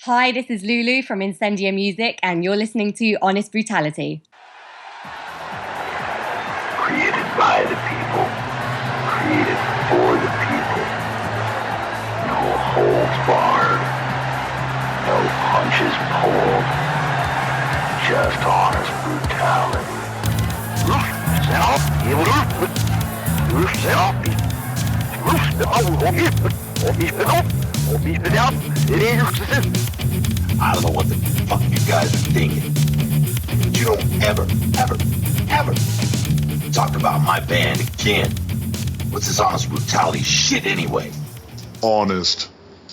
Hi, this is Lulu from Incendia Music, and you're listening to Honest Brutality. Created by the people, created for the people. No holds barred, no punches pulled, just honest brutality. I don't know what the fuck you guys are thinking, but you don't ever talk about my band again. What's this honest brutality shit anyway? Honest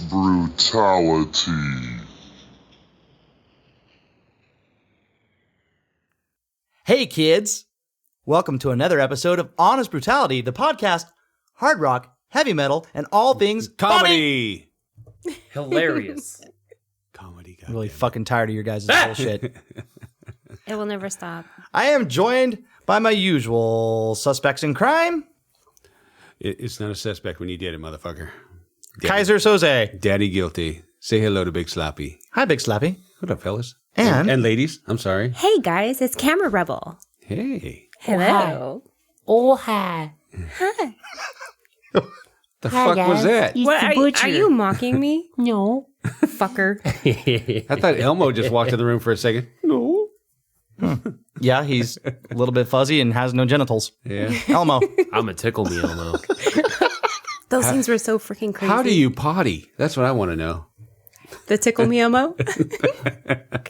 brutality. Hey kids! Welcome to another episode of Honest Brutality, the podcast, hard rock, heavy metal, and all things Comedy. Hilarious. Comedy. I'm really fucking tired of your guys' bullshit. It will never stop. I am joined by my usual suspects in crime, It's not a suspect when you did it, motherfucker. Kaiser Soze. Daddy guilty. Say hello to Big Slappy. Hi, Big Slappy. What up, fellas? And ladies. I'm sorry. Hey guys, it's Camera Rebel. Hey. Hello. Oh, hi. Hi. The Hi, fuck was guys. that? It's What, the are butcher. you mocking me? No. Fucker. I thought Elmo just walked in the room for a second. No. yeah, he's a little bit fuzzy and has no genitals. Yeah. Elmo. I'm a tickle me Elmo. Those things were so freaking crazy. How do you potty? That's what I want to know. The tickle me Elmo?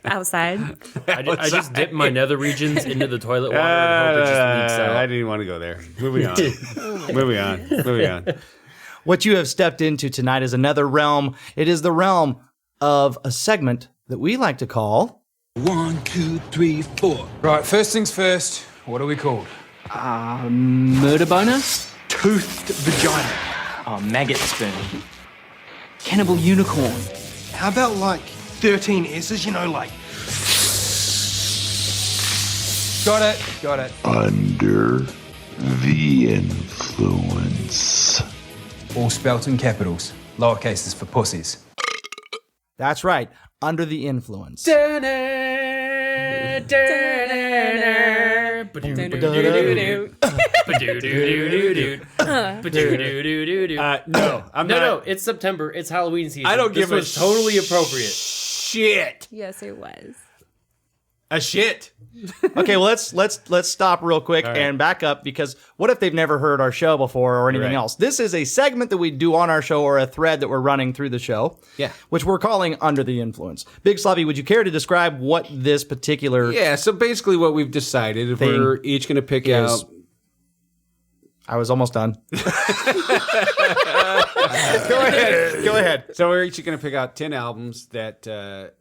Outside. I just dip my nether regions into the toilet water and hope it just leaks out. I didn't want to go there. Moving on. Moving on. What you have stepped into tonight is another realm. It is the realm of a segment that we like to call 1, 2, 3, 4. Right, first things first, what are we called? Murder boner? Toothed vagina. Maggot sperm. Cannibal unicorn. How about like 13 S's, like... Got it. Under the influence. All spelt in capitals. Lower cases for pussies. That's right, Under the Influence. No, I'm not. No, it's September. It's Halloween season. I don't this give a was totally appropriate. Shit. Yes, it was. A shit. Okay, well let's stop real quick right. and back up, because what if they've never heard our show before or anything Right. else? This is a segment that we do on our show, or a thread that we're running through the show. Yeah. Which we're calling Under the Influence. Big Sloppy, would you care to describe what this particular Yeah, so basically what we've decided, if we're each going to pick out... I was almost done. Go ahead. So we're each going to pick out 10 albums that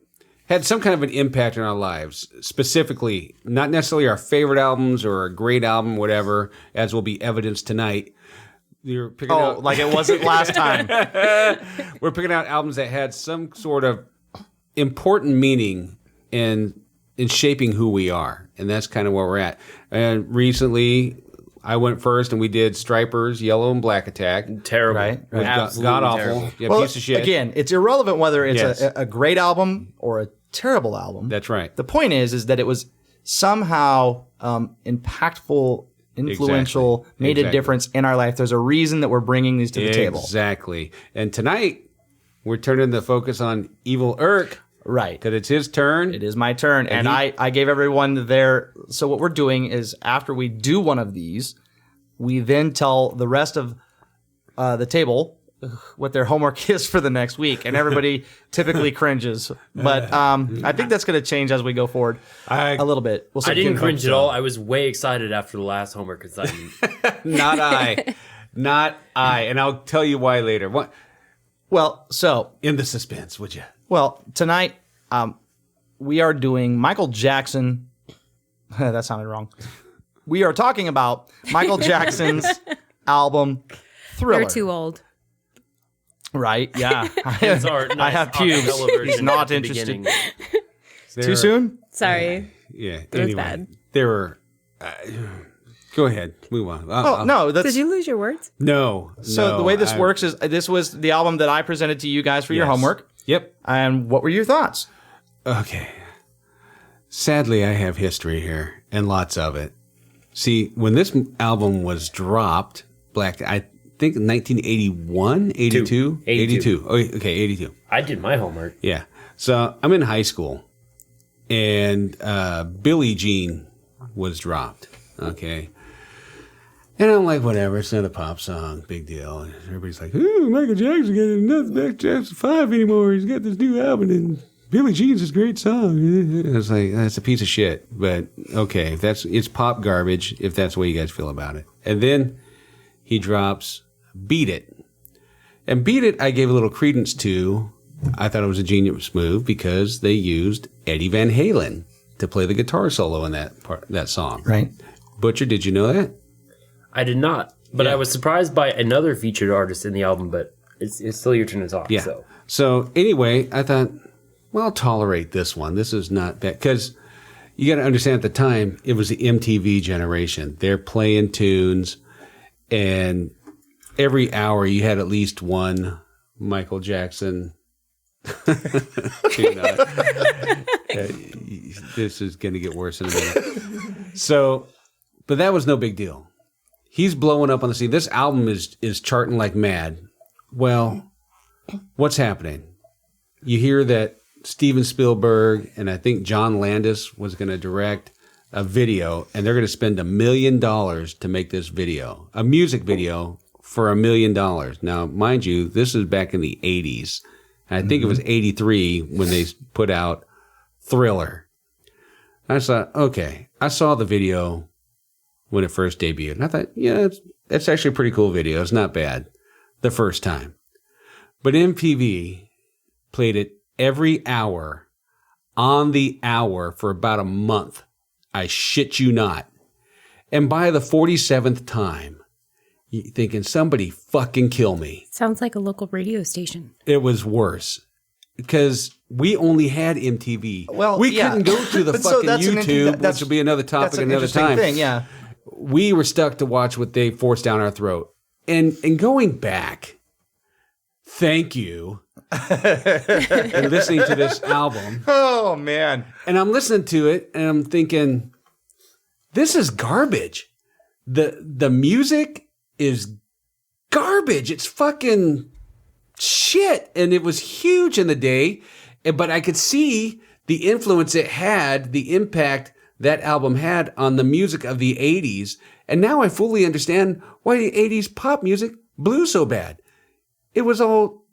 had some kind of an impact on our lives. Specifically, not necessarily our favorite albums or a great album, whatever, as will be evidenced tonight. You're picking out, like it wasn't last time. we're picking out albums that had some sort of important meaning in shaping who we are. And that's kind of where we're at. And recently... I went first, and we did Stripers, Yellow and Black Attack. Terrible. Right. Absolutely God awful. terrible. Yeah, Well, piece of shit. again, it's irrelevant whether it's Yes. a great album or a terrible album. That's right. The point is that it was somehow impactful, influential, made a Exactly. difference in our life. There's a reason that we're bringing these to the table. Exactly. And tonight, we're turning the focus on Evil Irk, Right. because it's his turn. It is my turn. And I gave everyone their... So what we're doing is, after we do one of these, we then tell the rest of the table what their homework is for the next week. And everybody typically cringes. But I think that's going to change as we go forward a little bit. We'll see I if you didn't can- cringe at all. I was way excited after the last homework assignment. Not I. Not I. And I'll tell you why later. What? Well, so... In the suspense, would you? Well, tonight we are doing Michael Jackson. That sounded wrong. We are talking about Michael Jackson's album Thriller. You're too old. Right? Yeah. It's our I nice have acapella pubes. version He's at not the interested. beginning. Too soon? Sorry. Yeah. was Anyway, bad. there were... go ahead. Move on. Oh, no. That's, Did you lose your words? No. so no, the way this works is, this was the album that I presented to you guys for your Yes. homework. Yep. And what were your thoughts? Okay. Sadly, I have history here, and lots of it. See, when this album was dropped, I think 1981, 82? 82. Oh, okay, 82. I did my homework. Yeah. So I'm in high school, and Billie Jean was dropped. Okay. And I'm like, whatever, it's another pop song, big deal. And everybody's like, ooh, Michael Jackson got nothing Michael Jackson 5 anymore. He's got this new album, and Billie Jean's this great song. It's like, that's a piece of shit. But okay, it's pop garbage, if that's the way you guys feel about it. And then he drops Beat It. And Beat It, I gave a little credence to. I thought it was a genius move because they used Eddie Van Halen to play the guitar solo in that song. Right. Butcher, did you know that? I did not, but I was surprised by another featured artist in the album, but it's still your turn to talk. Yeah. So anyway, I thought, well, I'll tolerate this one. This is not bad. Because you got to understand at the time, it was the MTV generation. They're playing tunes, and every hour you had at least one Michael Jackson. This is going to get worse in a minute. So, but that was no big deal. He's blowing up on the scene. This album is charting like mad. Well, what's happening? You hear that Steven Spielberg and I think John Landis was going to direct a video, and they're going to spend $1 million to make this video, a music video for $1 million. Now, mind you, this is back in the 80s. And I think it was 83 when they put out Thriller. I thought, okay, I saw the video when it first debuted. And I thought, yeah, it's actually a pretty cool video. It's not bad the first time. But MTV played it every hour on the hour for about a month. I shit you not. And by the 47th time, you're thinking, somebody fucking kill me. Sounds like a local radio station. It was worse. Because we only had MTV. Well, we couldn't go to the fucking YouTube, which will be another topic that's an another time. Thing, yeah. We were stuck to watch what they forced down our throat. And going back, thank you. And listening to this album. Oh, man. And I'm listening to it, and I'm thinking, this is garbage. The music is garbage. It's fucking shit. And it was huge in the day, but I could see the influence it had, the impact that album had on the music of the 80s. And now I fully understand why the 80s pop music blew so bad. It was all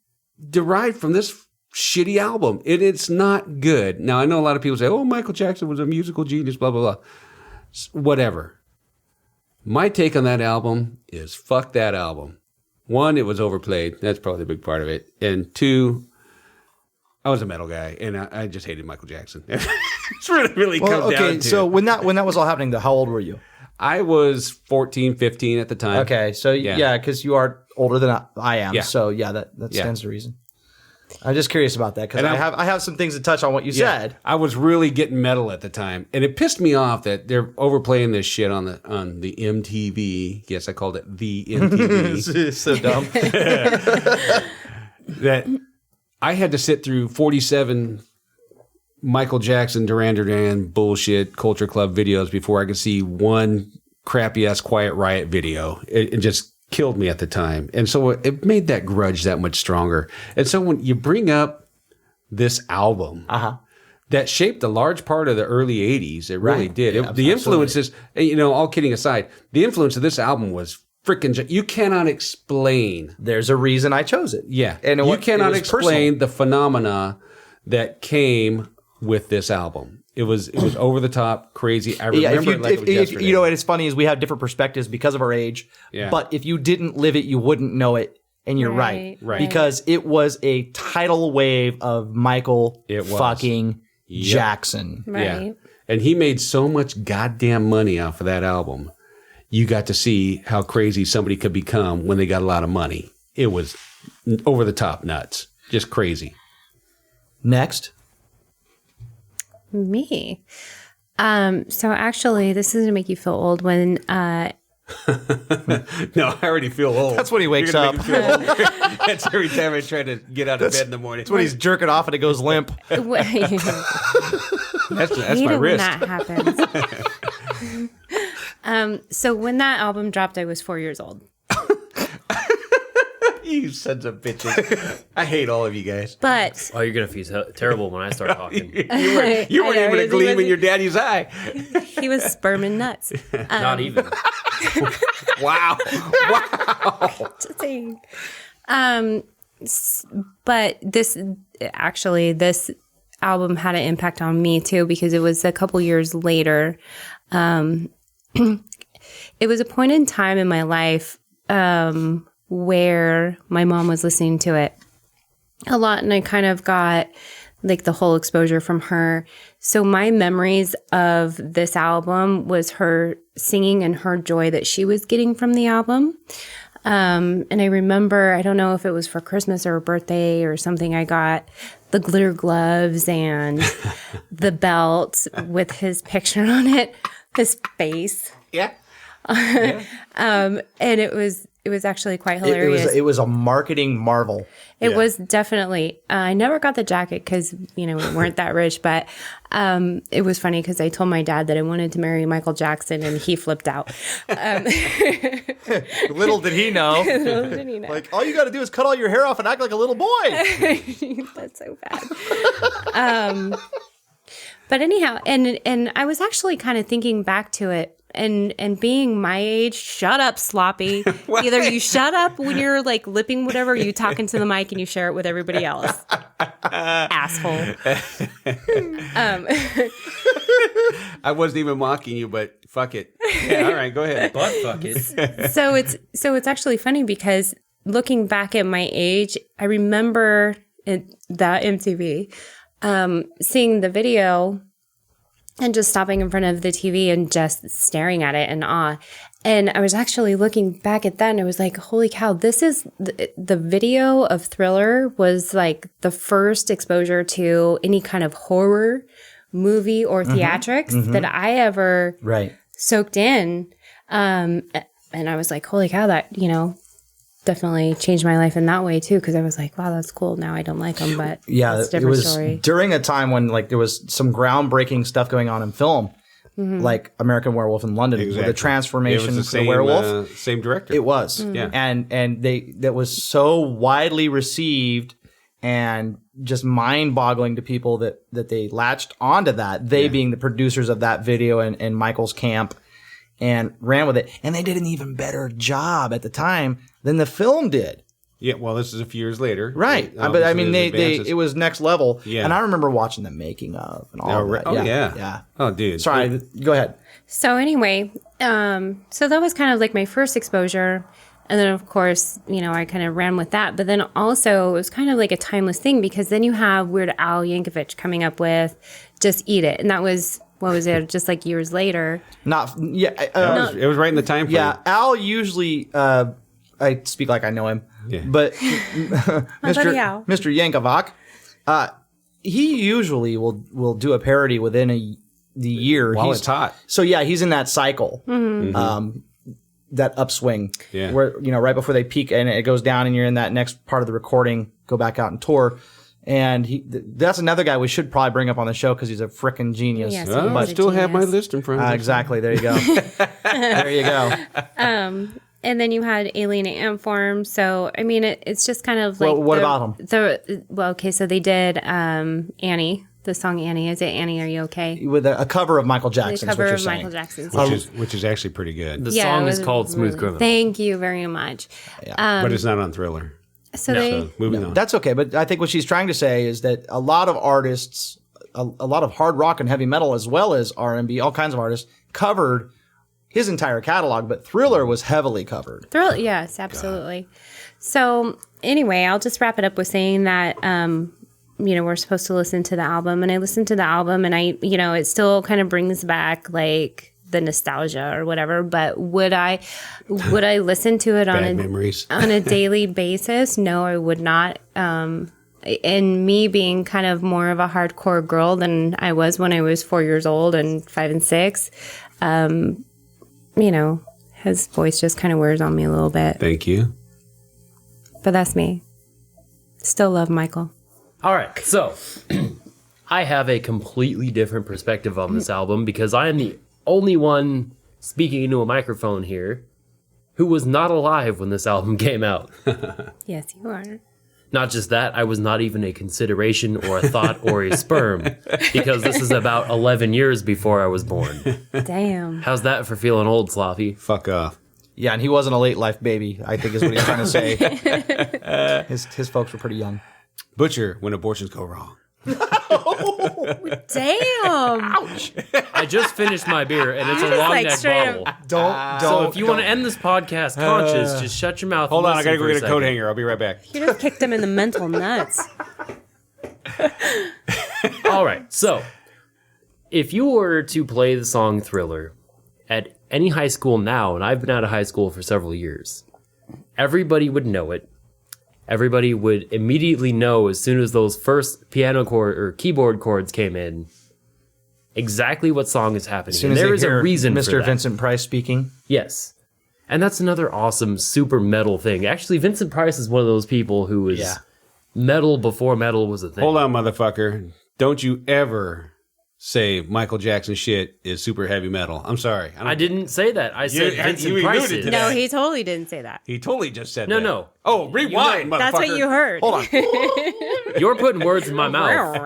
derived from this shitty album. It's not good. Now, I know a lot of people say, oh, Michael Jackson was a musical genius, blah, blah, blah. Whatever. My take on that album is fuck that album. One, it was overplayed. That's probably a big part of it. And two, I was a metal guy, and I just hated Michael Jackson. It's really comes down to. So when that was all happening, how old were you? I was 14, 15 at the time. Okay, so yeah, because you are older than I am. Yeah. So yeah, that stands to reason. I'm just curious about that because I have some things to touch on what you said. I was really getting metal at the time, and it pissed me off that they're overplaying this shit on the MTV. Yes, I called it the MTV. So dumb. That I had to sit through 47 Michael Jackson, Duran Duran bullshit Culture Club videos before I could see one crappy ass Quiet Riot video. It just killed me at the time. And so it made that grudge that much stronger. And so when you bring up this album that shaped a large part of the early 80s, it really did. Yeah, the influences, all kidding aside, the influence of this album was freaking, you cannot explain. There's a reason I chose it. Yeah. And you cannot explain personal. the phenomena that came with this album. It was over the top, crazy. I remember it like it was yesterday. And it's funny is we have different perspectives because of our age. Yeah. But if you didn't live it, you wouldn't know it. And you're right. Because it was a tidal wave of Michael fucking Jackson. Right. Yeah. And he made so much goddamn money off of that album. You got to see how crazy somebody could become when they got a lot of money. It was over the top nuts. Just crazy. Next. Me. So actually, this is going to make you feel old. When No, I already feel old. That's when he wakes You're up. gonna make me feel older. That's every time I try to get out of bed in the morning. That's when he's jerking off and it goes limp. That's Hate my it when wrist. that happens. So when that album dropped, I was 4 years old. You sons of bitches. I hate all of you guys. But Oh, you're gonna feel terrible when I start talking. You weren't I know, even a he gleam in wasn't- your daddy's eye. he was sperm and nuts. Not even. Wow. Just saying. But this album had an impact on me too, because it was a couple years later. It was a point in time in my life where my mom was listening to it a lot, and I kind of got like the whole exposure from her. So my memories of this album was her singing and her joy that she was getting from the album. And I remember, I don't know if it was for Christmas or a birthday or something, I got the glitter gloves and the belt with his picture on it, his face. Yeah. And it was actually quite hilarious. It was a marketing marvel. It was definitely. I never got the jacket because we weren't that rich, but it was funny because I told my dad that I wanted to marry Michael Jackson, and he flipped out. Little did he know. Little did he know. Like, all you got to do is cut all your hair off and act like a little boy. That's so bad. But anyhow, and I was actually kind of thinking back to it. And being my age, shut up, sloppy. Either you shut up when you're like lipping whatever, or you talk into the mic and you share it with everybody else. Asshole. I wasn't even mocking you, but fuck it. Yeah, all right, go ahead. But fuck it. So it's actually funny because looking back at my age, I remember that MTV, seeing the video and just stopping in front of the TV and just staring at it in awe. And I was actually looking back at that and I was like, holy cow, this is the video of Thriller was like the first exposure to any kind of horror movie or theatrics that I ever soaked in. And I was like, holy cow, that, definitely changed my life in that way too, because I was like, wow, that's cool. Now I don't like them, but that's a different story. During a time when like there was some groundbreaking stuff going on in film, like American Werewolf in London, with the transformation of the werewolf. Same director. It was, Yeah. and that was so widely received and just mind-boggling to people that they latched onto that. They being the producers of that video and Michael's camp. And ran with it. And they did an even better job at the time than the film did. Yeah, well, this is a few years later. Right. But I mean, it was next level. Yeah. And I remember watching the making of and all that. Oh, yeah. Yeah. Oh, dude. Sorry, go ahead. So anyway, so that was kind of like my first exposure. And then, of course, I kind of ran with that. But then also, it was kind of like a timeless thing because then you have Weird Al Yankovic coming up with Just Eat It. And that was... What was it? Just like years later. It was right in the time frame. Yeah, Al usually. I speak like I know him. Yeah. But buddy Al. Mr. Yankovic, he usually will do a parody within the year. While it's hot. So yeah, he's in that cycle. That upswing. Yeah. Where right before they peak and it goes down, and you're in that next part of the recording. Go back out and tour. And that's another guy we should probably bring up on the show because he's a frickin' genius. Yes, Oh, I still have my list in front of me. Exactly. There you go. There you go. And then you had Alien Ant Farm. So, I mean, it's just kind of like... Well, what about them? Okay, so they did Annie, the song Annie. Is it Annie, Are You Okay? With a cover of Michael The Jackson's, cover what you're of saying. Michael Jackson's. Which is actually pretty good. The Yeah, song it is was called Smooth really- Criminal. Thank you very much. But it's not on Thriller. So So moving on. That's okay, but I think what she's trying to say is that a lot of artists, a lot of hard rock and heavy metal, as well as R&B, all kinds of artists, covered his entire catalog, but Thriller was heavily covered. Thriller, yes, absolutely. So anyway, I'll just wrap it up with saying that, we're supposed to listen to the album, and I listened to the album, and it still kind of brings back like the nostalgia or whatever. But would I listen to it on memories. on a daily basis? No, I would not. And me being kind of more of a hardcore girl than I was when I was 4 years old and 5 and 6, His voice just kind of wears on me a little bit. Thank you. But that's me. Still love Michael. All right, so I have a completely different perspective on this album because I am the only one speaking into a microphone here who was not alive when this album came out. Yes, you are. Not just that, I was not even a consideration or a thought or a sperm because this is about 11 years before I was born. Damn. How's that for feeling old, Sloppy? Fuck off. Yeah, and he wasn't a late life baby, I think is what he's trying to say. His folks were pretty young. Butcher when abortions go wrong. Damn. Ouch. I just finished my beer and it's a long like neck straight bottle. Don't. So if you want to end this podcast conscious, just shut your mouth. Hold and on, I gotta listen go for get a coat second. hanger. I'll be right back. You just kicked him in the mental nuts. All right, so if you were to play the song Thriller at any high school now, and I've been out of high school for several years, everybody would know it. Everybody would immediately know as soon as those first piano chord or keyboard chords came in exactly what song is happening. As soon And as there they is a hear reason for Mr. that. Vincent Price speaking. Yes. And that's another awesome super metal thing. Actually, Vincent Price is one of those people who was metal before metal was a thing. Hold on, motherfucker. Don't you ever say Michael Jackson shit is super heavy metal. I'm sorry. I didn't say that. I said Vincent you Price alluded is. to No, that. he totally didn't say that. He totally just said No, that. no. Oh, rewind, motherfucker. That's what you heard. Hold on. You're putting words in my mouth.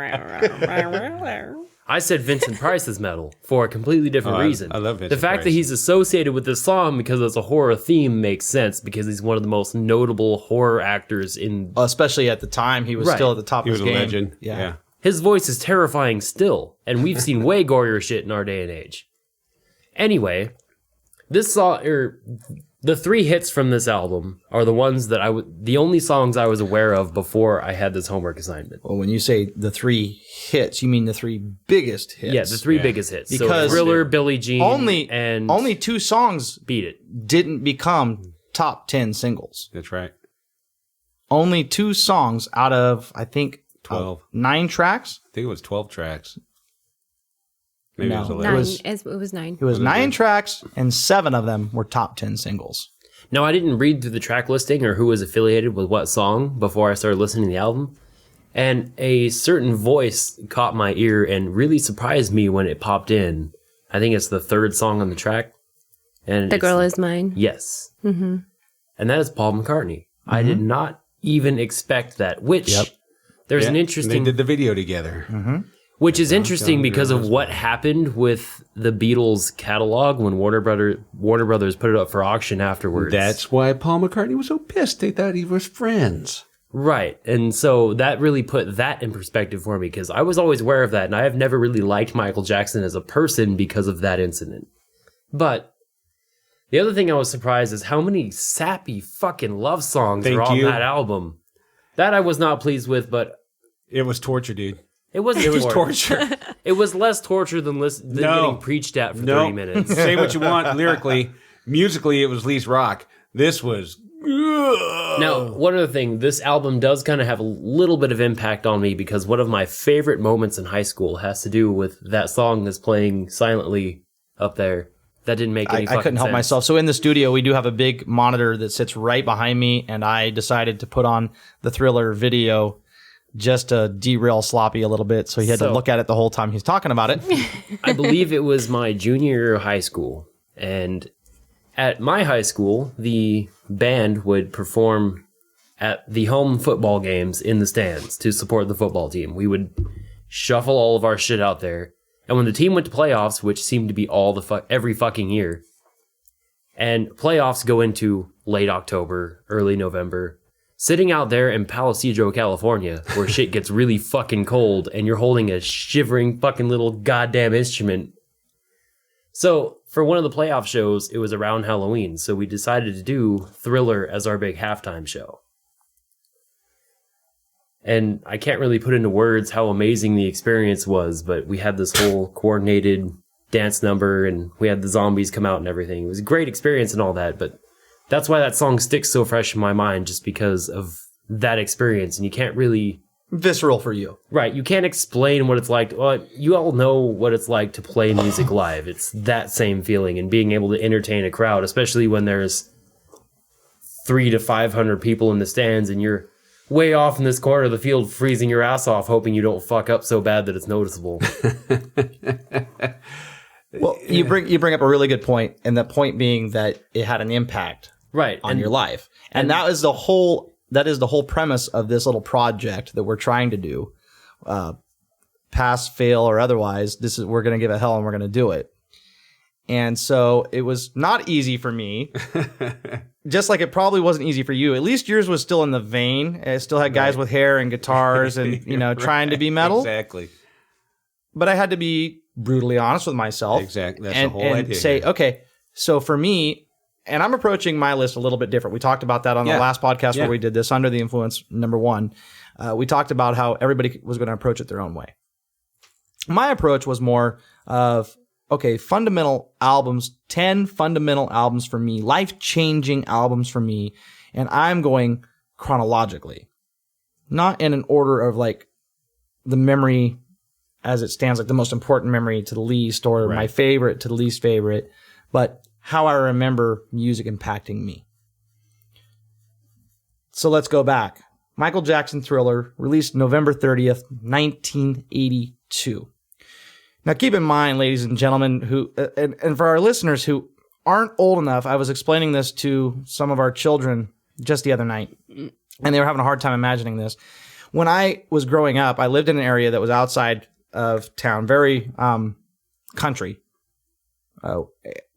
I said Vincent Price is metal for a completely different reason. I love Vincent The fact Price. that he's associated with this song because it's a horror theme makes sense because he's one of the most notable horror actors in. Especially at the time, he was Right. still at the top He of was his a game. legend. Yeah. Yeah. His voice is terrifying still, and we've seen way gorier shit in our day and age. Anyway, this song, the three hits from this album are the ones that the only songs I was aware of before I had this homework assignment. Well, when you say the three hits, you mean the three biggest hits. Yeah, the three biggest hits. Because so Thriller, Billie Jean, and only two songs Beat It. didn't become top 10 singles. That's right. Only two songs out of, I think, 12. 9 tracks. I think it was 12 tracks. Maybe No. it was 11. Nine. It was 9. It was 9 tracks, and 7 of them were top 10 singles. Now, I didn't read through the track listing or who was affiliated with what song before I started listening to the album. And a certain voice caught my ear and really surprised me when it popped in. I think it's the third song on the track. And The it's- Girl Is Mine. Yes. Mm-hmm. And that is Paul McCartney. I did not even expect that, which there's an interesting... They did the video together. Which is interesting because of what happened with the Beatles catalog when Warner Brothers put it up for auction afterwards. That's why Paul McCartney was so pissed. They thought he was friends. Right. And so that really put that in perspective for me because I was always aware of that and I have never really liked Michael Jackson as a person because of that incident. But the other thing I was surprised is how many sappy fucking love songs are on that album. That I was not pleased with, but... It was torture, dude. It wasn't. It was torture. It was less torture than getting preached at for 30 minutes. Say what you want lyrically. Musically, it was least rock. This was... Now, one other thing, this album does kind of have a little bit of impact on me because one of my favorite moments in high school has to do with that song that's playing silently up there. That didn't make any fucking sense. I couldn't help myself. So in the studio, we do have a big monitor that sits right behind me, and I decided to put on the Thriller video just to derail Sloppy a little bit, so he had to look at it the whole time he's talking about it. I believe it was my junior year of high school, and at my high school, the band would perform at the home football games in the stands to support the football team. We would shuffle all of our shit out there, and when the team went to playoffs, which seemed to be every fucking year, and playoffs go into late October, early November, sitting out there in Palo Cedro, California, where shit gets really fucking cold and you're holding a shivering fucking little goddamn instrument. So, for one of the playoff shows, it was around Halloween, so we decided to do Thriller as our big halftime show. And I can't really put into words how amazing the experience was, but we had this whole coordinated dance number and we had the zombies come out and everything. It was a great experience and all that, but that's why that song sticks so fresh in my mind, just because of that experience. And you can't really visceral for you. Right. You can't explain what it's like. Well, you all know what it's like to play music live. It's that same feeling, and being able to entertain a crowd, especially when there's 300 to 500 people in the stands and you're way off in this corner of the field freezing your ass off, hoping you don't fuck up so bad that it's noticeable. Well, you bring up a really good point, and the point being that it had an impact on your life. And that is the whole premise of this little project that we're trying to do. Pass, fail, or otherwise, we're going to give it hell and we're going to do it. And so it was not easy for me, just like it probably wasn't easy for you. At least yours was still in the vein. It still had guys with hair and guitars and, trying to be metal. Exactly. But I had to be brutally honest with myself. Exactly. That's the whole idea. Say, here. okay, so for me, and I'm approaching my list a little bit different. We talked about that on the last podcast where we did this, Under the Influence, number 1. We talked about how everybody was going to approach it their own way. My approach was more of, okay, fundamental albums, 10 fundamental albums for me, life-changing albums for me, and I'm going chronologically. Not in an order of like the memory as it stands, like the most important memory to the least, or my favorite to the least favorite, but how I remember music impacting me. So let's go back. Michael Jackson Thriller, released November 30th, 1982. Now keep in mind, ladies and gentlemen, who and for our listeners who aren't old enough, I was explaining this to some of our children just the other night, and they were having a hard time imagining this. When I was growing up, I lived in an area that was outside of town, very country.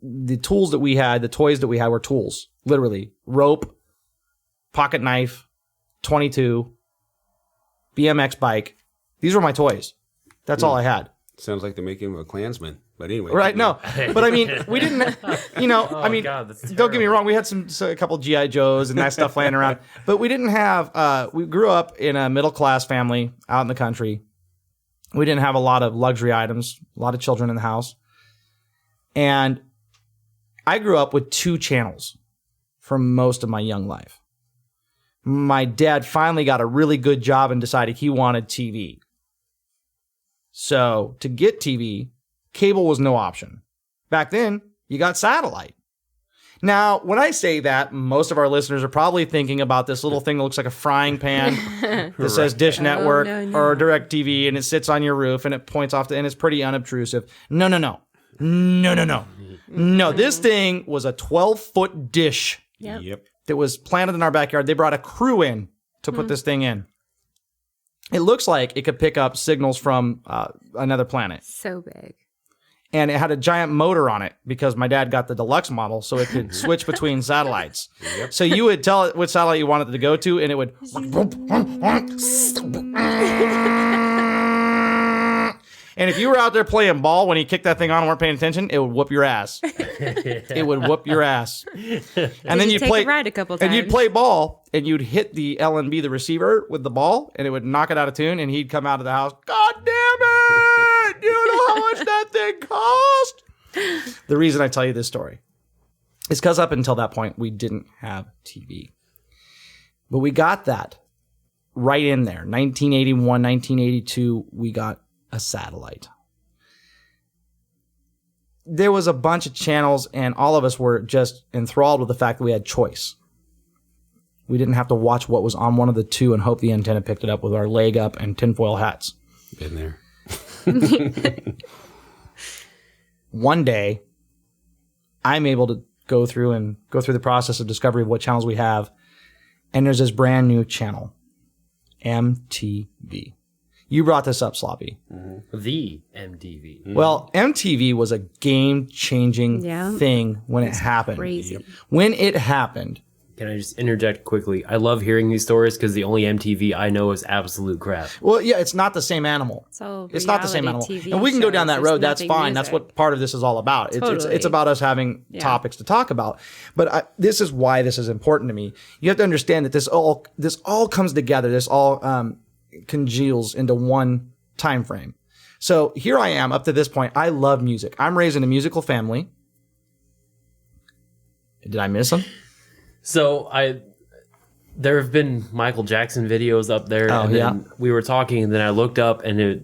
The tools that we had, the toys that we had were tools, literally. Rope, pocket knife, 22, BMX bike. These were my toys. That's all I had. Sounds like the making of a Klansman. But anyway. Right, no. But I mean, we didn't, God, don't get me wrong. We had a couple G.I. Joes and that stuff laying around. But we didn't have, we grew up in a middle-class family out in the country. We didn't have a lot of luxury items, a lot of children in the house. And I grew up with 2 channels for most of my young life. My dad finally got a really good job and decided he wanted TV. So to get TV, cable was no option. Back then, you got satellite. Now, when I say that, most of our listeners are probably thinking about this little thing that looks like a frying pan that says Dish Network or Direct TV, and it sits on your roof and it points off, and it's pretty unobtrusive. No. No, this thing was a 12-foot dish that was planted in our backyard. They brought a crew in to put this thing in. It looks like it could pick up signals from another planet. So big. And it had a giant motor on it because my dad got the deluxe model, so it could switch between satellites. So you would tell it which satellite you wanted to go to, and it would... And if you were out there playing ball when he kicked that thing on and weren't paying attention, it would whoop your ass. It would whoop your ass. And then you'd take play a ride a couple times. And you'd play ball, and you'd hit the LNB, the receiver, with the ball, and it would knock it out of tune, and he'd come out of the house, God damn it! Do you know how much that thing cost? The reason I tell you this story is because up until that point, we didn't have TV. But we got that right in there. 1981, 1982, we got a satellite. There was a bunch of channels, and all of us were just enthralled with the fact that we had choice. We didn't have to watch what was on one of the 2 and hope the antenna picked it up with our leg up and tinfoil hats. Been there. One day, I'm able to go through the process of discovery of what channels we have, and there's this brand new channel, MTV. You brought this up, Sloppy. Mm-hmm. The MTV. Mm-hmm. Well, MTV was a game-changing thing when it happened. Crazy. When it happened. Can I just interject quickly? I love hearing these stories because the only MTV I know is absolute crap. Well, yeah, it's not the same animal. It's not the same animal. And we can go down that road. That's fine. That's what part of this is all about. It's about us having topics to talk about. But this is why this is important to me. You have to understand that this all comes together. This all congeals into one time frame. So here I am up to this point. I love music. I'm raised in a musical family. Did I miss them? So there have been Michael Jackson videos up there. Oh, and then we were talking, and then I looked up, and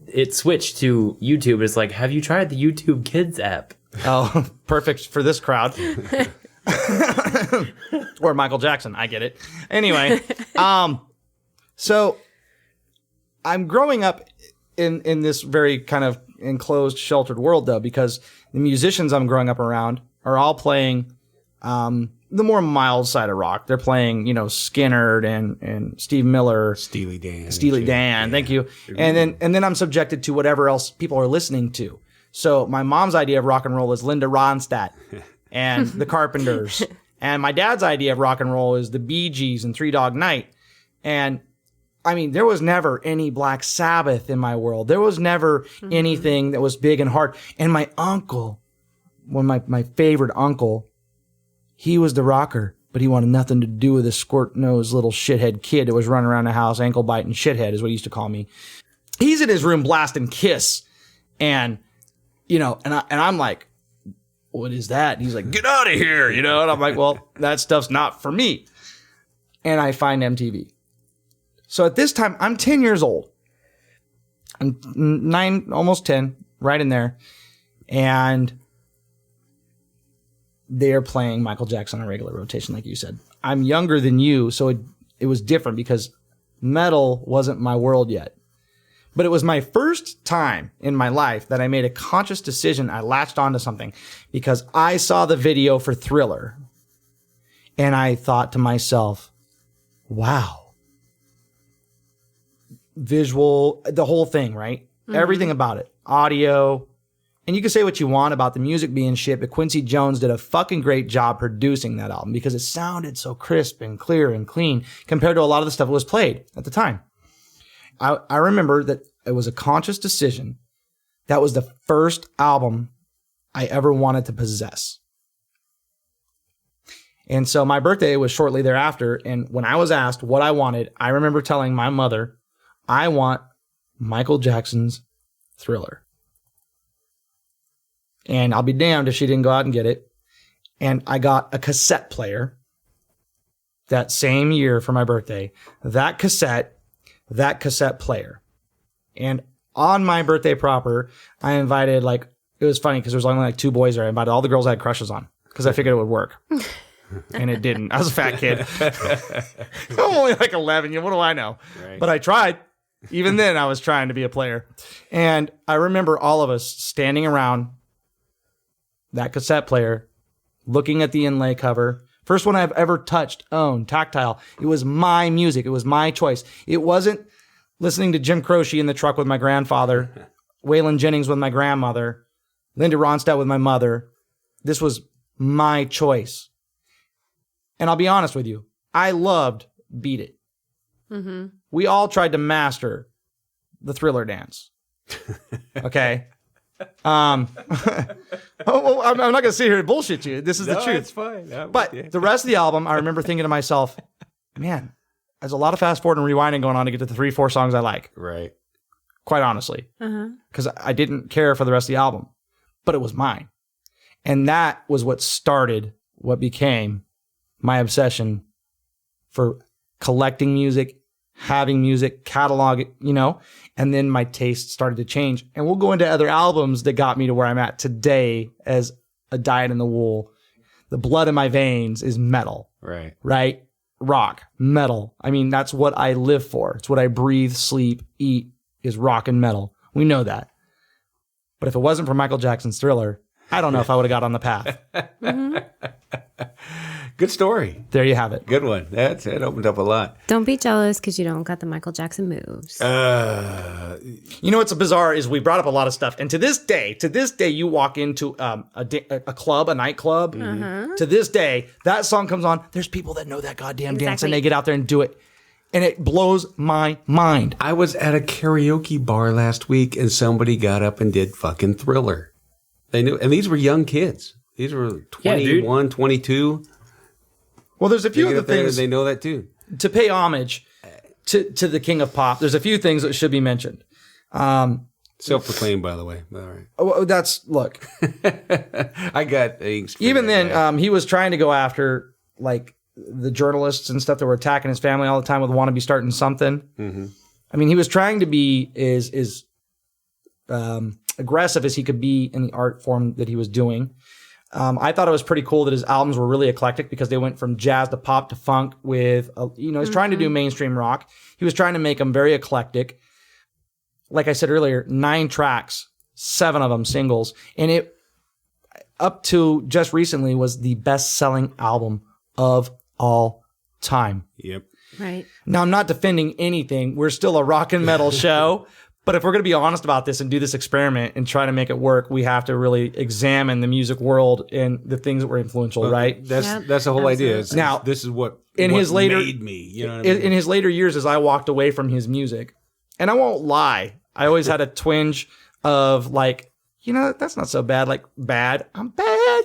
it switched to YouTube. It's like, have you tried the YouTube Kids app? Oh, perfect for this crowd. Or Michael Jackson. I get it. Anyway, so I'm growing up in this very kind of enclosed, sheltered world, though, because the musicians I'm growing up around are all playing the more mild side of rock. They're playing, Skinner and Steve Miller, Steely Dan. Thank you. And then I'm subjected to whatever else people are listening to. So my mom's idea of rock and roll is Linda Ronstadt and the Carpenters. And my dad's idea of rock and roll is the Bee Gees and Three Dog Night. And I mean, there was never any Black Sabbath in my world. There was never anything that was big and hard. And my uncle, my favorite uncle, he was the rocker, but he wanted nothing to do with this squirt-nosed little shithead kid that was running around the house, ankle-biting shithead is what he used to call me. He's in his room blasting Kiss. And, and I'm like, what is that? And he's like, get out of here, And I'm like, well, that stuff's not for me. And I find MTV. So at this time, I'm 10 years old. I'm 9, almost 10, right in there. And they are playing Michael Jackson on a regular rotation, like you said. I'm younger than you, so it was different because metal wasn't my world yet. But it was my first time in my life that I made a conscious decision. I latched onto something because I saw the video for Thriller. And I thought to myself, wow. Visual, the whole thing, right? Mm-hmm. Everything about it. Audio. And you can say what you want about the music being shit, but Quincy Jones did a fucking great job producing that album because it sounded so crisp and clear and clean compared to a lot of the stuff that was played at the time. I remember that it was a conscious decision. That was the first album I ever wanted to possess. And so my birthday was shortly thereafter. And when I was asked what I wanted, I remember telling my mother, I want Michael Jackson's Thriller. And I'll be damned if she didn't go out and get it. And I got a cassette player that same year for my birthday. That cassette player. And on my birthday proper, I invited it was funny because there was only 2 boys there. I invited all the girls I had crushes on because I figured it would work. And it didn't. I was a fat kid. I'm only 11. What do I know? Right. But I tried. Even then, I was trying to be a player. And I remember all of us standing around that cassette player, looking at the inlay cover. First one I've ever touched, owned, tactile. It was my music. It was my choice. It wasn't listening to Jim Croce in the truck with my grandfather, Waylon Jennings with my grandmother, Linda Ronstadt with my mother. This was my choice. And I'll be honest with you, I loved Beat It. Mm-hmm. We all tried to master the Thriller dance. Okay? I'm not going to sit here and bullshit you. This is the truth. It's fine. But the rest of the album, I remember thinking to myself, man, there's a lot of fast forward and rewinding going on to get to the 3-4 songs I like. Right. Quite honestly. Because I didn't care for the rest of the album. But it was mine. And that was what started what became my obsession for collecting music, having music, catalog, and then my taste started to change. And we'll go into other albums that got me to where I'm at today as a dyed in the wool. The blood in my veins is metal. Right. Right? Rock, metal. I mean, that's what I live for. It's what I breathe, sleep, eat is rock and metal. We know that. But if it wasn't for Michael Jackson's Thriller, I don't know if I would have got on the path. Good story. There you have it. Good one. That opened up a lot. Don't be jealous because you don't got the Michael Jackson moves. What's bizarre is we brought up a lot of stuff. And to this day, you walk into a club, a nightclub. Mm-hmm. To this day, that song comes on. There's people that know that goddamn dance and they get out there and do it. And it blows my mind. I was at a karaoke bar last week and somebody got up and did fucking Thriller. They knew, and these were young kids. These were 21, 22. Well, there's a few other things. They know that too. To pay homage to the king of pop, there's a few things that should be mentioned. Self-proclaimed, by the way. All right. Look. I got things. Even then, he was trying to go after, the journalists and stuff that were attacking his family all the time with want to be starting something. I mean, he was trying to be as aggressive as he could be in the art form that he was doing. I thought it was pretty cool that his albums were really eclectic because they went from jazz to pop to funk with, he's trying to do mainstream rock. He was trying to make them very eclectic. Like I said earlier, 9 tracks, 7 of them singles. And it, up to just recently, was the best-selling album of all time. Yep. Right. Now, I'm not defending anything. We're still a rock and metal show. But if we're going to be honest about this and do this experiment and try to make it work, we have to really examine the music world and the things that were influential, right? That's the whole idea. Is now, this is what his later made me. You know what I mean? In his later years, as I walked away from his music, and I won't lie, I always had a twinge of like, that's not so bad. Like, bad. I'm bad.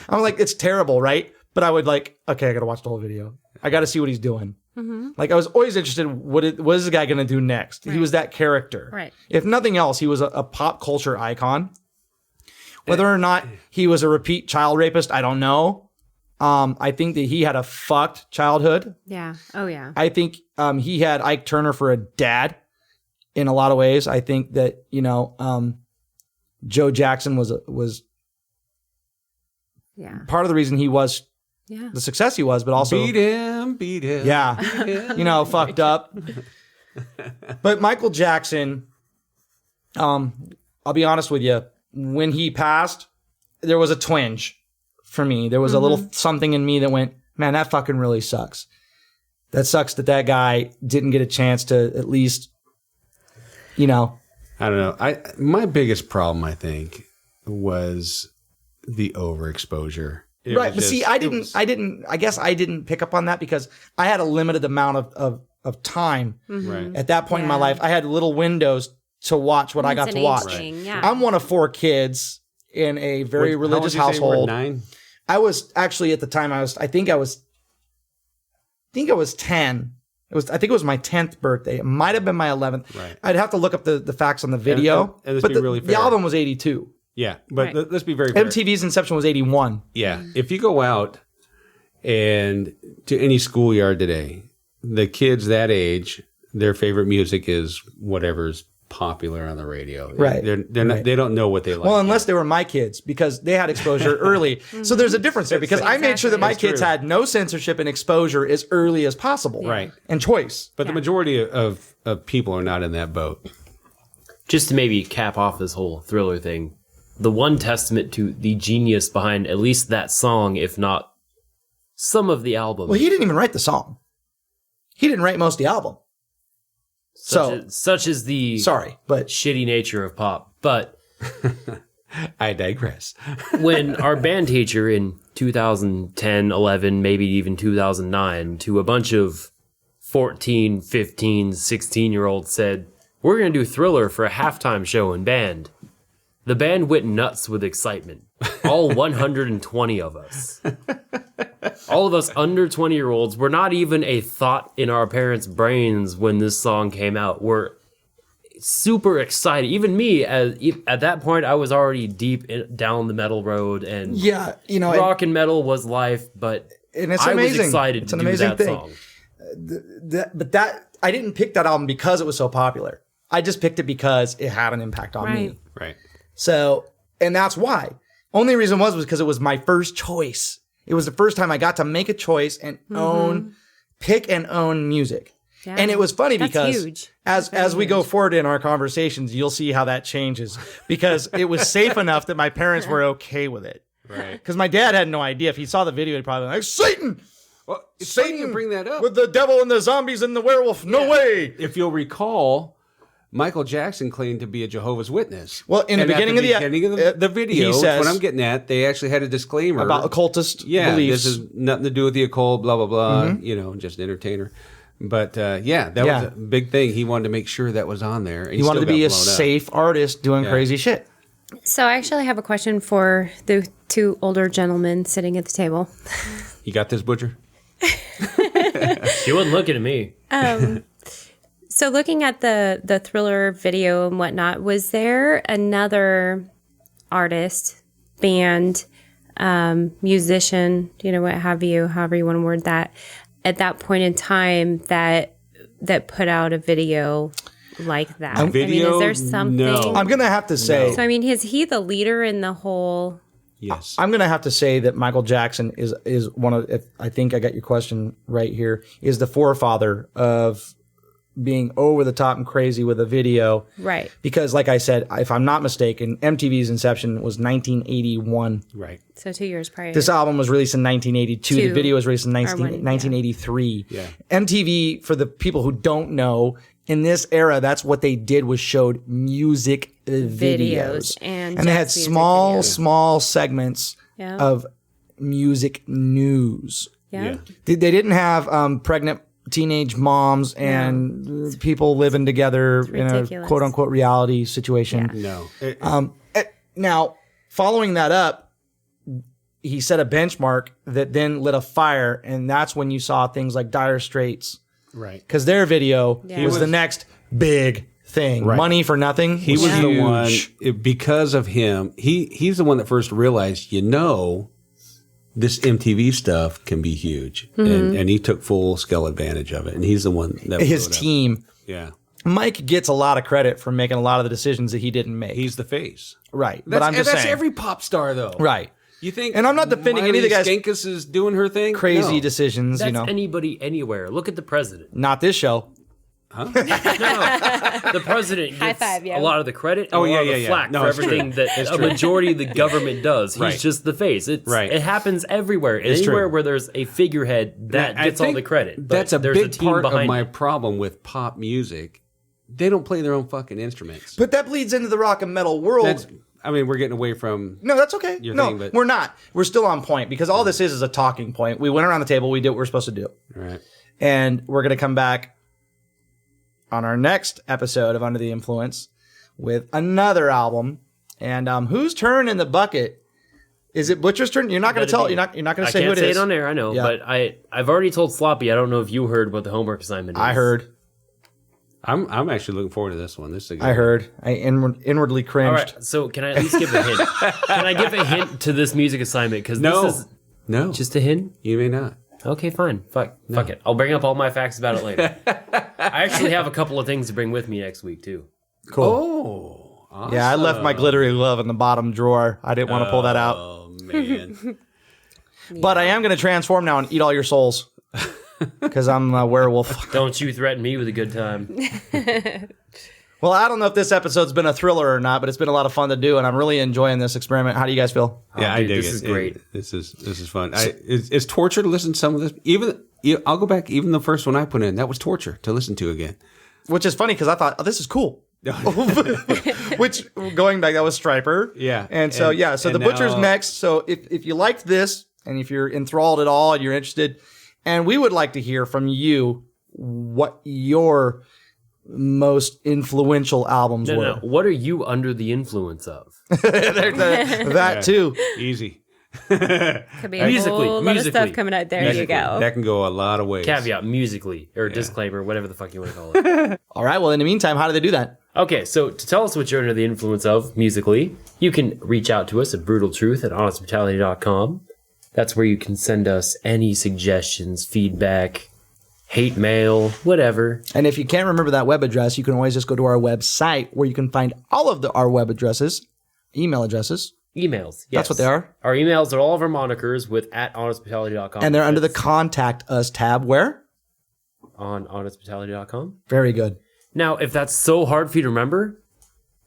I'm like, it's terrible, right? But I would like, okay, I got to watch the whole video. I got to see what he's doing. Like, I was always interested in what is this guy going to do next? Right. He was that character. Right. If nothing else, he was a pop culture icon. Whether or not he was a repeat child rapist, I don't know. I think that he had a fucked childhood. Yeah. Oh, yeah. I think he had Ike Turner for a dad in a lot of ways. I think that, Joe Jackson was part of the reason he was the success he was, but also beat him. Yeah. Fucked up. But Michael Jackson, I'll be honest with you, when he passed, there was a twinge for me. There was a little something in me that went, man, that fucking really sucks. That sucks that guy didn't get a chance to at least, I don't know. My biggest problem, I think, was the overexposure. Right, but see, I guess I didn't pick up on that because I had a limited amount of time. Right. At that point in my life. I had little windows to watch what I got to watch. Yeah. I'm one of 4 kids in a very religious household. 9? I was actually at the time I think I was 10. I think it was my 10th birthday. It might have been my 11th. Right. I'd have to look up the facts on the video. And but really the album was 82. Yeah, but Right. let's be very fair. MTV's inception was 81. Yeah, if you go out and to any schoolyard today, the kids that age, their favorite music is whatever's popular on the radio. Right. They're not. They don't know what they like. Well, unless they were my kids, because they had exposure early. So there's a difference there, because I made sure that my kids had no censorship and exposure as early as possible. Right. And choice. But the majority of people are not in that boat. Just to maybe cap off this whole Thriller thing, the one testament to the genius behind at least that song, if not some of the album. Well, he didn't even write the song. He didn't write most of the album. Such is the shitty nature of pop. But I digress. When our band teacher in 2010, 11, maybe even 2009, to a bunch of 14, 15, 16-year-olds said, "We're going to do Thriller for a halftime show in band," the band went nuts with excitement. All 120 of us. All of us under 20-year-olds were not even a thought in our parents' brains when this song came out. We're super excited. Even me, at that point, I was already deep down the metal road, and rock and metal was life. But it's I amazing. was excited to do that thing. song. But I didn't pick that album because it was so popular. I just picked it because it had an impact on me. Right. So, and that's why. Only reason was because it was my first choice. It was the first time I got to make a choice and pick and own music. Yeah. And it was funny because huge. as we go forward in our conversations, you'll see how that changes, because it was safe enough that my parents were okay with it. Right. Because my dad had no idea. If he saw the video, he'd probably be like, Satan! Well, it's Satan funny you bring that up. with the devil and the zombies and the werewolf. No way! If you'll recall, Michael Jackson claimed to be a Jehovah's Witness. Well, in the beginning of the video, he says, what I'm getting at, they actually had a disclaimer about occultist beliefs. This is nothing to do with the occult, blah, blah, blah, just an entertainer. But that was a big thing. He wanted to make sure that was on there. And he wanted to be a safe artist doing crazy shit. So I actually have a question for the 2 older gentlemen sitting at the table. You got this, Butcher? She wasn't looking at me. So looking at the Thriller video and whatnot, was there another artist, band, musician, what have you, however you want to word that, at that point in time that put out a video like that? Video? Is there something? No. I'm going to have to say... So, is he the leader in the whole... Yes. I'm going to have to say that Michael Jackson is one of, if I think I got your question right here, is the forefather of being over the top and crazy with a video. Right. Because like I said, if I'm not mistaken, MTV's inception was 1981. Right. So 2 years prior. This album was released in 1982. The video was released in 1983. Yeah. MTV, for the people who don't know, in this era, that's what they did was showed music videos. And they had jazz music small, videos. small segments Yeah. of music news. Yeah. They didn't have pregnant teenage moms and people living together in a ridiculous. quote unquote reality situation. No. Now, following that up, he set a benchmark that then lit a fire, and that's when you saw things like Dire Straits, Right. because their video Yeah. was the next big thing. Right. Money for Nothing. He was the one, huge. because of him, he's the one that first realized, this MTV stuff can be huge. And he took full scale advantage of it. And he's the one that His blew it up. team. Yeah. Mike gets a lot of credit for making a lot of the decisions that he didn't make. He's the face. Right. But I'm just that's saying. every pop star, though. Right. You think? And I'm not defending any of the guys- Skankus is doing her thing. Crazy No. decisions, That's you know. anybody anywhere. Look at the president. Not this show. The president High gets five, yo. a lot of the credit and Oh, a lot yeah, of the yeah, flack no, for it's true. everything that It's a true. majority of the government does. He's Right. just the face. Right. It happens everywhere. And It's anywhere true. where there's a figurehead, that I gets all think the credit. But That's a there's big a team part of behind my it. problem with pop music. They don't play their own fucking instruments. But that bleeds into the rock and metal world. We're getting away from. No, that's okay. Your No, thing, but- we're not. We're still on point because all this is a talking point. We went around the table. We did what we're supposed to do. Right. And we're going to come back on our next episode of Under the Influence with another album. And whose turn in the bucket? Is it Butcher's turn? You're not going to tell. You're not going to say who it is. I can't say it on air. I know, Yeah. but I've already told Sloppy. I don't know if you heard what the homework assignment is. I heard. I'm actually looking forward to this one. This is a good I heard. I inwardly cringed. All right, so can I at least give a hint? Can I give a hint to this music assignment? Because No. this is No. just a hint. You may not. Okay, fine. Fuck it. I'll bring up all my facts about it later. I actually have a couple of things to bring with me next week too. Cool. Oh. Awesome. Yeah, I left my glittery glove in the bottom drawer. I didn't want to pull that out. Oh, man. But I am going to transform now and eat all your souls. Because I'm a werewolf. Don't you threaten me with a good time. Well, I don't know if this episode's been a thriller or not, but it's been a lot of fun to do, and I'm really enjoying this experiment. How do you guys feel? Yeah, Oh, I dude, dig this it. is great. This is fun. It's torture to listen to some of this. I'll go back. Even the first one I put in, that was torture to listen to again. Which is funny because I thought, oh, this is cool. Which, going back, that was Striper. Yeah. And so And the Butcher's now- next. So if you liked this, and if you're enthralled at all, and you're interested, and we would like to hear from you what your most influential albums No, were. no. What are you under the influence of? That too. Easy. Could be a Musically, whole lot of musically. stuff coming out. There you go. That can go a lot of ways. Caveat, musically, or disclaimer, whatever the fuck you want to call it. All right. Well, in the meantime, how do they do that? Okay, so to tell us what you're under the influence of musically, you can reach out to us at brutaltruth@honestbrutality.com. That's where you can send us any suggestions, feedback, hate mail, whatever. And if you can't remember that web address, you can always just go to our website where you can find all of our web addresses, email addresses. Emails. Yes. That's what they are. Our emails are all of our monikers with @honestbrutality.com. And they're under the That's Contact Us tab where? on honestbrutality.com. Very good. Now, if that's so hard for you to remember,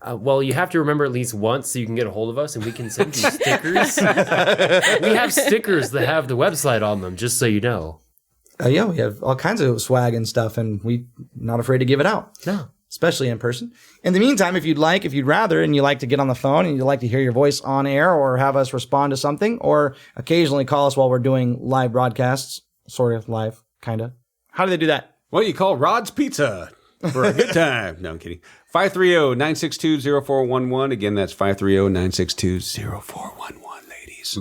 well, you have to remember at least once so you can get a hold of us and we can send you stickers. We have stickers that have the website on them, just so you know. Yeah, we have all kinds of swag and stuff, and we're not afraid to give it out. No. Especially in person. In the meantime, if you'd rather, and you like to get on the phone and you'd like to hear your voice on air or have us respond to something or occasionally call us while we're doing live broadcasts, sort of live, kind of. How do they do that? Well, you call Rod's Pizza for a good time. No, I'm kidding. 530-962-0411. Again, that's 530-962-0411, ladies.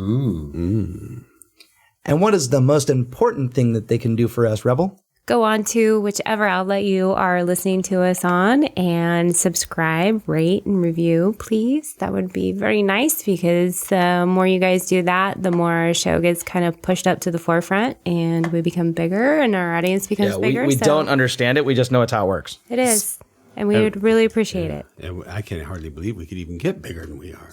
And what is the most important thing that they can do for us, Rebel? go on to whichever outlet you are listening to us on and subscribe, rate, and review, please. That would be very nice because the more you guys do that, the more our show gets kind of pushed up to the forefront and we become bigger and our audience becomes bigger. We don't understand it. We just know it's how it works. It is. And we would really appreciate it. And I can hardly believe we could even get bigger than we are.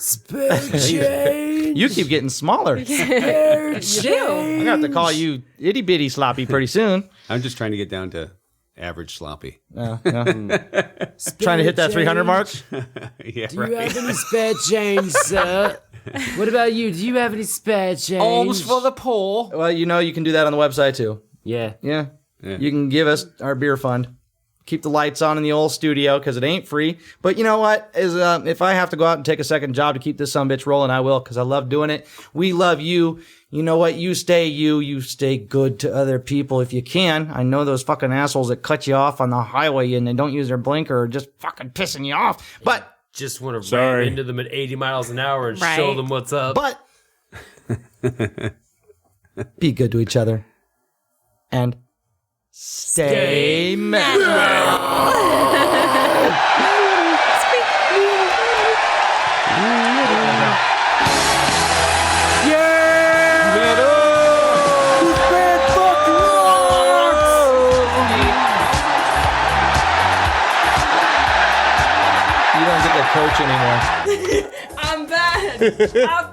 You keep getting smaller. I'm going to have to call you itty bitty sloppy pretty soon. I'm just trying to get down to average sloppy. Trying to hit that 300 mark. Yeah, Do you have any spare change, sir? What about you? Do you have any spare change? Alms for the poor. Well, you can do that on the website too. Yeah. Yeah. You can give us our beer fund. Keep the lights on in the old studio because it ain't free. But you know what? If I have to go out and take a second job to keep this sumbitch rolling, I will because I love doing it. We love you. You know what? You stay good to other people if you can. I know those fucking assholes that cut you off on the highway and they don't use their blinker are just fucking pissing you off. But just want to ram into them at 80 miles an hour and show them what's up. But be good to each other. And stay metal. You don't get to coach anymore. I'm bad.